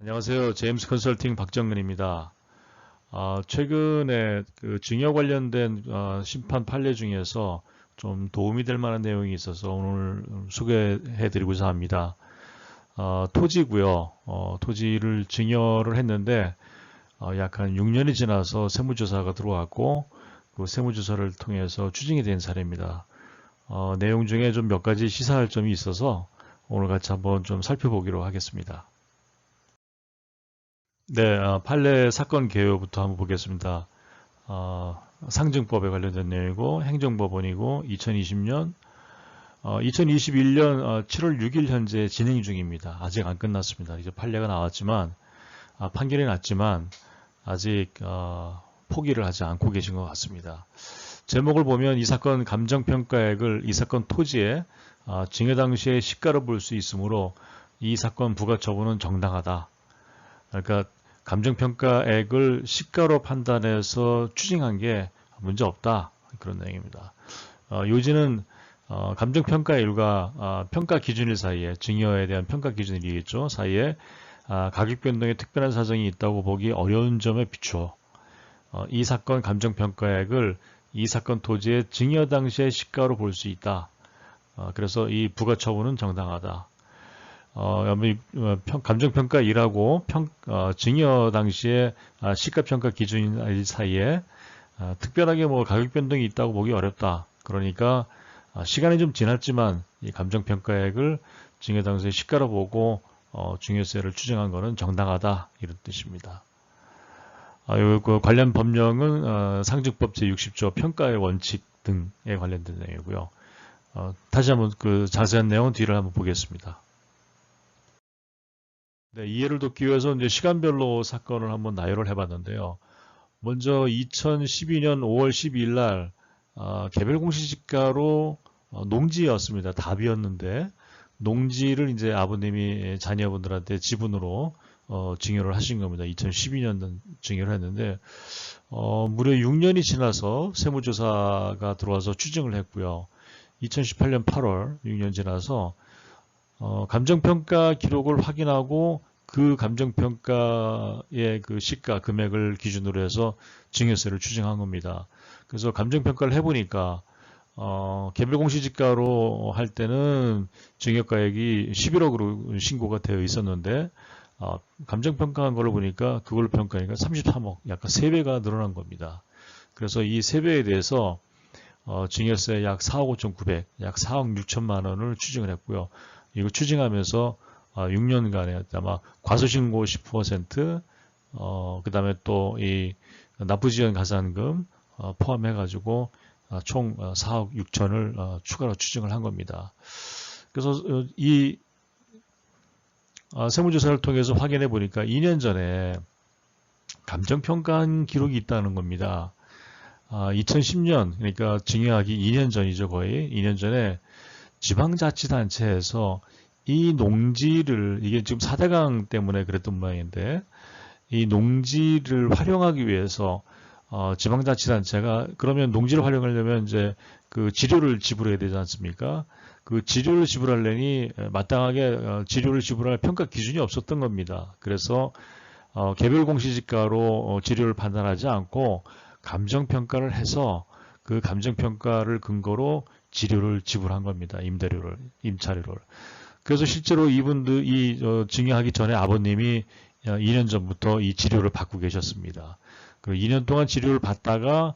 안녕하세요. 제임스 컨설팅 박정근입니다. 최근에 그 증여 관련된 심판 판례 중에서 좀 도움이 될 만한 내용이 있어서 오늘 소개해 드리고자 합니다. 토지고요. 토지를 증여를 했는데 약 한 6년이 지나서 세무조사가 들어왔고 그 세무조사를 통해서 추징이 된 사례입니다. 내용 중에 좀 몇 가지 시사할 점이 있어서 오늘 같이 한번 좀 살펴보기로 하겠습니다. 네, 판례 사건 개요부터 한번 보겠습니다. 상증법에 관련된 내용이고 행정법원이고 2021년 7월 6일 현재 진행 중입니다. 아직 안 끝났습니다. 이제 판례가 나왔지만 판결이 났지만 아직 포기를 하지 않고 계신 것 같습니다. 제목을 보면 이 사건 감정평가액을 이 사건 토지에 증여 당시에 시가로 볼 수 있으므로 이 사건 부가처분은 정당하다. 그러니까 감정평가액을 시가로 판단해서 추징한 게 문제없다. 그런 내용입니다. 요지는 감정평가일과 평가 기준일 사이에 증여에 대한 평가 기준일이겠죠. 사이에 가격 변동에 특별한 사정이 있다고 보기 어려운 점에 비추어 이 사건 감정평가액을 이 사건 토지의 증여 당시의 시가로 볼 수 있다. 그래서 이 부가처분은 정당하다. 감정평가 1하고 증여 당시에 시가평가 기준 사이에 특별하게 뭐 가격 변동이 있다고 보기 어렵다. 그러니까 시간이 좀 지났지만 이 감정평가액을 증여 당시에 시가로 보고 증여세를 추징한 것은 정당하다. 이런 뜻입니다. 그 관련 법령은 상증법 제60조 평가의 원칙 등에 관련된 내용이고요. 다시 한번 그 자세한 내용은 뒤를 한번 보겠습니다. 네, 이해를 돕기 위해서 이제 시간별로 사건을 한번 나열을 해봤는데요. 먼저 2012년 5월 12일 날 개별 공시지가로 농지였습니다. 답이었는데 농지를 이제 아버님이 자녀분들한테 지분으로 증여를 하신 겁니다. 2012년 증여를 했는데 무려 6년이 지나서 세무조사가 들어와서 추징을 했고요. 2018년 8월 6년 지나서 감정평가 기록을 확인하고 그 감정평가의 그 시가 금액을 기준으로 해서 증여세를 추징한 겁니다. 그래서 감정평가를 해보니까 개별공시지가로 할 때는 증여가액이 11억으로 신고가 되어 있었는데 감정평가한 걸로 보니까 그걸로 평가하니까 33억, 약간 3배가 늘어난 겁니다. 그래서 이 3배에 대해서 증여세 약 4억 5,900, 약 4억 6천만 원을 추징을 했고요. 이거 추징하면서 6년간에 아마 과소신고 10%, 그 다음에 또 이 납부지연 가산금 포함해가지고 총 4억 6천을 추가로 추징을 한 겁니다. 그래서 이 세무조사를 통해서 확인해 보니까 2년 전에 감정평가한 기록이 있다는 겁니다. 2010년, 그러니까 증여하기 2년 전이죠, 거의. 2년 전에 지방자치단체에서 이 농지를, 이게 지금 4대강 때문에 그랬던 모양인데, 이 농지를 활용하기 위해서, 지방자치단체가, 그러면 농지를 활용하려면 이제 그 지료를 지불해야 되지 않습니까? 그 지료를 지불하려니 마땅하게 지료를 지불할 평가 기준이 없었던 겁니다. 그래서, 개별 공시지가로 지료를 판단하지 않고 감정평가를 해서 그 감정평가를 근거로 지료를 지불한 겁니다. 임대료를, 임차료를. 그래서 실제로 이분들, 증여하기 전에 아버님이 2년 전부터 이 지료를 받고 계셨습니다. 그 2년 동안 지료를 받다가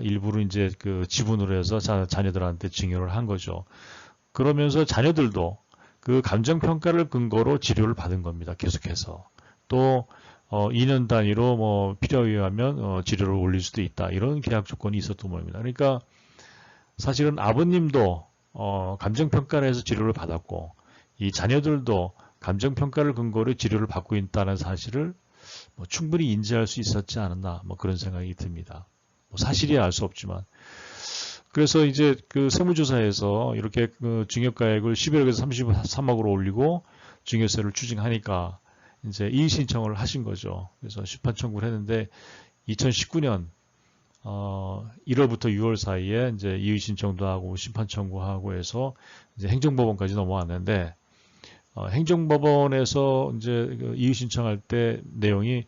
일부러 이제 그 지분으로 해서 자녀들한테 증여를 한 거죠. 그러면서 자녀들도 그 감정평가를 근거로 지료를 받은 겁니다. 계속해서. 또 2년 단위로 뭐 필요에 의하면 지료를 올릴 수도 있다. 이런 계약 조건이 있었던 모양입니다. 그러니까 사실은 아버님도 감정평가를 해서 지료를 받았고 이 자녀들도 감정평가를 근거로 지료를 받고 있다는 사실을 뭐 충분히 인지할 수 있었지 않았나 뭐 그런 생각이 듭니다. 뭐 사실이야 알 수 없지만 그래서 이제 그 세무조사에서 이렇게 그 증여가액을 11억에서 33억으로 올리고 증여세를 추징하니까 이제 이의 신청을 하신 거죠. 그래서 심판 청구를 했는데 2019년 1월부터 6월 사이에 이제 이의 신청도 하고 심판 청구하고 해서 이제 행정법원까지 넘어왔는데 행정법원에서 이제 그 이의 신청할 때 내용이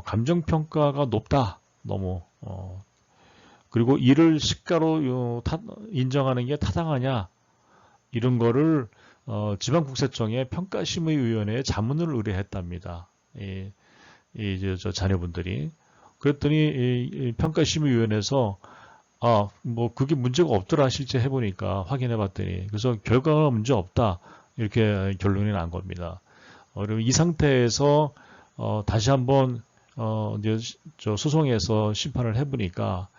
감정평가가 높다. 너무 그리고 이를 시가로 인정하는 게 타당하냐 이런 거를 지방국세청의 평가심의위원회에 자문을 의뢰했답니다. 이제 저 자녀분들이 그랬더니 이 평가심의위원회에서 뭐 그게 문제가 없더라 실제 해보니까 확인해봤더니 그래서 결과가 문제 없다 이렇게 결론이 난 겁니다. 그리고 이 상태에서 다시 한번 이제 저 소송에서 심판을 해보니까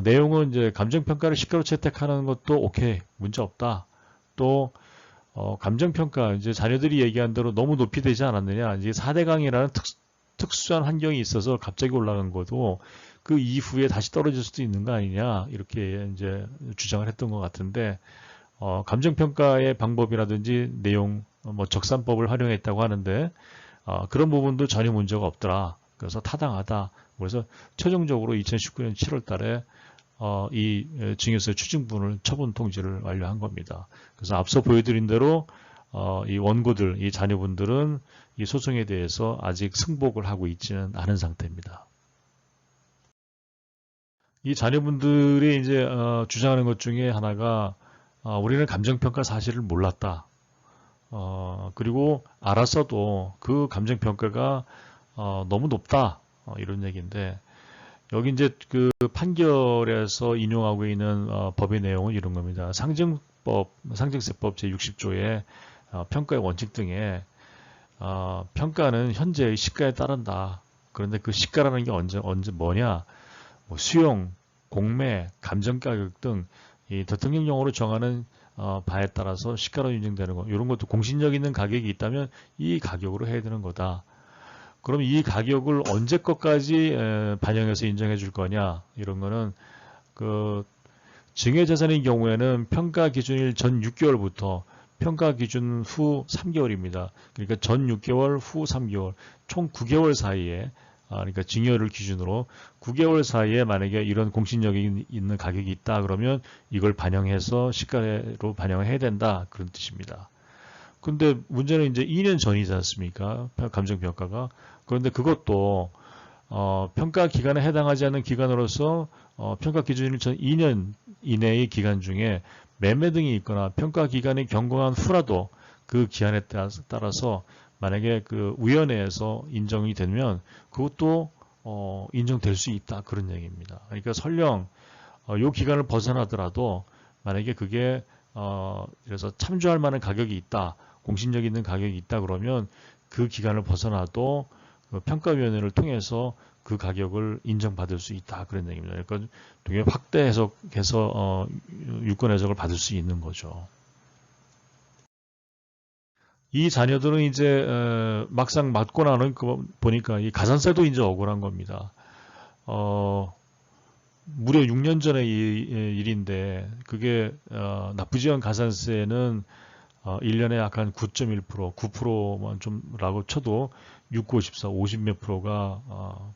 내용은 이제 감정평가를 시가로 채택하는 것도 오케이 문제 없다. 또 감정평가 이제 자녀들이 얘기한 대로 너무 높이 되지 않았느냐 이제 4대강이라는 특수한 환경이 있어서 갑자기 올라간 것도 그 이후에 다시 떨어질 수도 있는 거 아니냐 이렇게 이제 주장을 했던 것 같은데 감정평가의 방법이라든지 내용 뭐 적산법을 활용했다고 하는데 그런 부분도 전혀 문제가 없더라. 그래서 타당하다. 그래서 최종적으로 2019년 7월 달에 이 증여세 추징분을 처분 통지를 완료한 겁니다. 그래서 앞서 보여드린 대로 이 원고들, 이 자녀분들은 이 소송에 대해서 아직 승복을 하고 있지는 않은 상태입니다. 이 자녀분들이 이제 주장하는 것 중에 하나가 우리는 감정평가 사실을 몰랐다. 그리고 알았어도 그 감정평가가 너무 높다. 이런 얘기인데 여기 이제 그 판결에서 인용하고 있는 법의 내용은 이런 겁니다. 상증세법 제60조의 평가의 원칙 등에 평가는 현재의 시가에 따른다. 그런데 그 시가라는 게 언제 뭐냐? 뭐 수용, 공매, 감정가격 등 이 대통령령으로 정하는 바에 따라서 시가로 인정되는 거. 이런 것도 공신력 있는 가격이 있다면 이 가격으로 해야 되는 거다. 그럼 이 가격을 언제 것까지 반영해서 인정해 줄 거냐? 이런 거는 그 증여재산인 경우에는 평가 기준일 전 6개월부터 평가 기준 후 3개월입니다. 그러니까 전 6개월, 후 3개월, 총 9개월 사이에 그러니까 증여를 기준으로 9개월 사이에 만약에 이런 공신력이 있는 가격이 있다 그러면 이걸 반영해서 시가로 반영을 해야 된다 그런 뜻입니다. 근데 문제는 이제 2년 전이지 않습니까? 감정평가가. 그런데 그것도 평가 기간에 해당하지 않는 기간으로서 평가 기준일 전 2년 이내의 기간 중에 매매 등이 있거나 평가 기간이 경과한 후라도 그 기한에 따라서 만약에 그 위원회에서 인정이 되면 그것도 인정될 수 있다 그런 얘기입니다. 그러니까 설령 요 기간을 벗어나더라도 만약에 그게 그래서 참조할 만한 가격이 있다, 공신력 있는 가격이 있다 그러면 그 기간을 벗어나도 그 평가위원회를 통해서 그 가격을 인정받을 수 있다 그런 얘기입니다. 그러니까 되게 확대 해석해서 유권 해석을 받을 수 있는 거죠. 이 자녀들은 이제 막상 맞고 나는 보니까 이 가산세도 이제 억울한 겁니다. 무려 6년 전의 일인데 그게 납부지원 가산세는 1년에 약 한 9.1%, 9%만 좀 라고 쳐도 6, 9, 14, 50 몇 프로가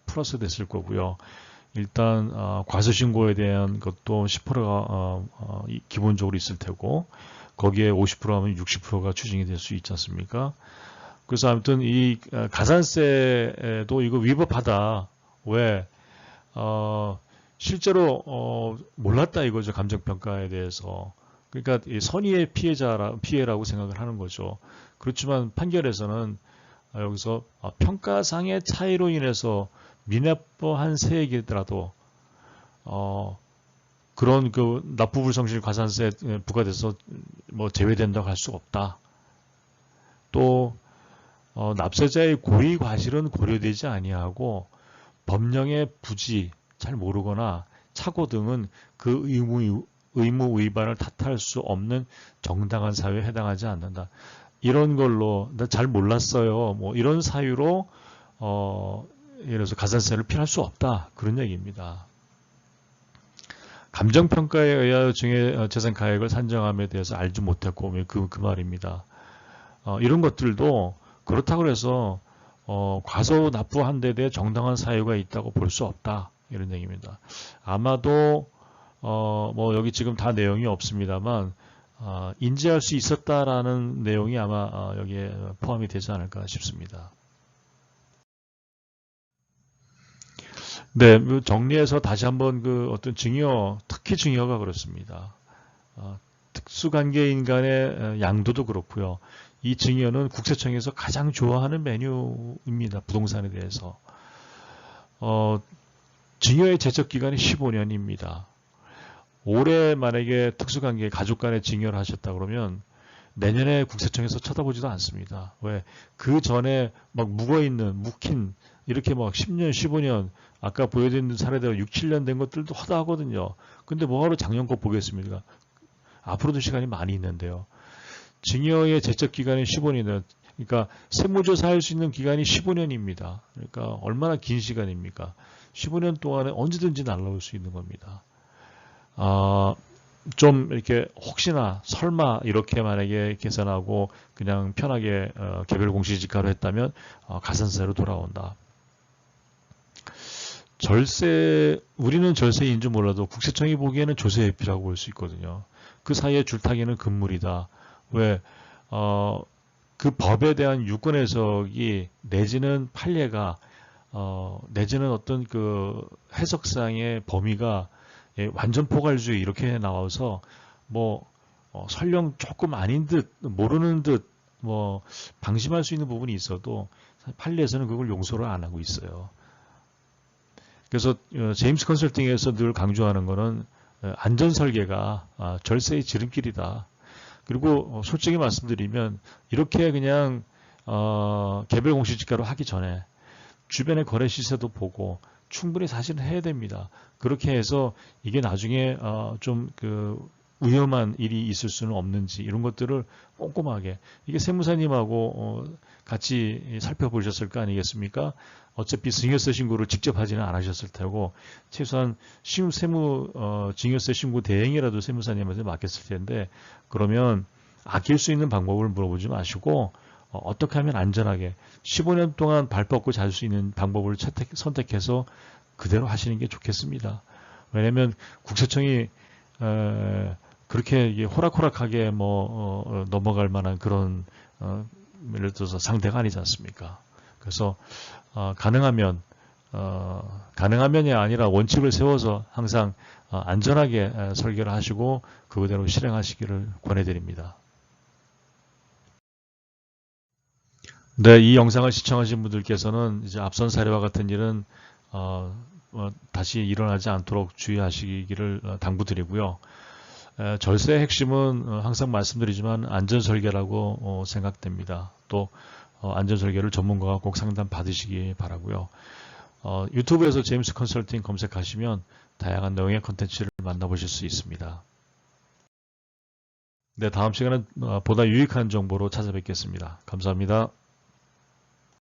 플러스 됐을 거고요. 일단 과소신고에 대한 것도 10%가 기본적으로 있을 테고 거기에 50% 하면 60%가 추징이 될 수 있지 않습니까? 그래서 아무튼 이 가산세도 이거 위법하다. 왜? 실제로 몰랐다 이거죠. 감정평가에 대해서. 그러니까 이 선의의 피해라고 생각을 하는 거죠. 그렇지만 판결에서는 여기서 평가상의 차이로 인해서 미납부한 세액이더라도 그런 그 납부불성실 과산세 부과돼서 뭐 제외된다고 할 수 없다. 또 납세자의 고의 과실은 고려되지 아니하고 법령의 부지 잘 모르거나 착오 등은 그 의무 위반을 탓할 수 없는 정당한 사유에 해당하지 않는다. 이런 걸로 나 잘 몰랐어요. 뭐 이런 사유로 예를 들어서 가산세를 피할 수 없다. 그런 얘기입니다. 감정평가에 의하여 증여재산 가액을 산정함에 대해서 알지 못했고 그 말입니다. 이런 것들도 그렇다고 해서 과소 납부한 데 대해 정당한 사유가 있다고 볼 수 없다. 이런 얘기입니다. 아마도 뭐 여기 지금 다 내용이 없습니다만 인지할 수 있었다라는 내용이 아마 여기에 포함이 되지 않을까 싶습니다. 네, 정리해서 다시 한번 그 어떤 증여, 특히 증여가 그렇습니다. 특수관계인 간의 양도도 그렇고요. 이 증여는 국세청에서 가장 좋아하는 메뉴입니다. 부동산에 대해서. 증여의 제적 기간이 15년입니다. 올해 만약에 특수관계 가족 간에 증여를 하셨다 그러면 내년에 국세청에서 쳐다보지도 않습니다. 왜? 그 전에 막 묵힌 이렇게 막 10년, 15년 아까 보여드린 사례대로 6, 7년 된 것들도 허다하거든요. 근데 뭐하러 작년 거 보겠습니까? 앞으로도 시간이 많이 있는데요. 증여의 제적 기간이 15년, 그러니까 세무조사 할 수 있는 기간이 15년입니다. 그러니까 얼마나 긴 시간입니까? 15년 동안에 언제든지 날라올 수 있는 겁니다. 좀 이렇게 혹시나 설마 이렇게 만약에 계산하고 그냥 편하게 개별 공시지가로 했다면 가산세로 돌아온다. 우리는 절세인 줄 몰라도 국세청이 보기에는 조세 회피라고 볼 수 있거든요. 그 사이에 줄타기는 금물이다. 왜? 그 법에 대한 유권 해석이 내지는 판례가 내지는 어떤 그 해석상의 범위가 완전 포괄주의 이렇게 나와서 뭐 설령 조금 아닌 듯 모르는 듯 뭐 방심할 수 있는 부분이 있어도 판례에서는 그걸 용서를 안 하고 있어요. 그래서 제임스 컨설팅에서 늘 강조하는 거는 안전설계가 절세의 지름길이다. 그리고 솔직히 말씀드리면 이렇게 그냥 개별 공시지가로 하기 전에 주변의 거래 시세도 보고 충분히 사실은 해야 됩니다. 그렇게 해서 이게 나중에 좀 그 위험한 일이 있을 수는 없는지 이런 것들을 꼼꼼하게 이게 세무사님하고 같이 살펴보셨을 거 아니겠습니까? 어차피 증여세 신고를 직접 하지는 않으셨을 테고 최소한 증여세 신고 대행이라도 세무사님한테 맡겼을 텐데 그러면 아낄 수 있는 방법을 물어보지 마시고 어떻게 하면 안전하게 15년 동안 발 뻗고 잘 수 있는 방법을 선택해서 그대로 하시는 게 좋겠습니다. 왜냐하면 국세청이 그렇게 이게 호락호락하게 넘어갈 만한 그런 예를 들어서 상대가 아니지 않습니까? 그래서 가능하면이 아니라 원칙을 세워서 항상 안전하게 설계를 하시고 그대로 실행하시기를 권해드립니다. 네, 이 영상을 시청하신 분들께서는 이제 앞선 사례와 같은 일은 다시 일어나지 않도록 주의하시기를 당부드리고요. 절세의 핵심은 항상 말씀드리지만 안전설계라고 생각됩니다. 또 안전설계를 전문가가 꼭 상담 받으시기 바라고요. 유튜브에서 제임스 컨설팅 검색하시면 다양한 내용의 컨텐츠를 만나보실 수 있습니다. 네, 다음 시간은 보다 유익한 정보로 찾아뵙겠습니다. 감사합니다.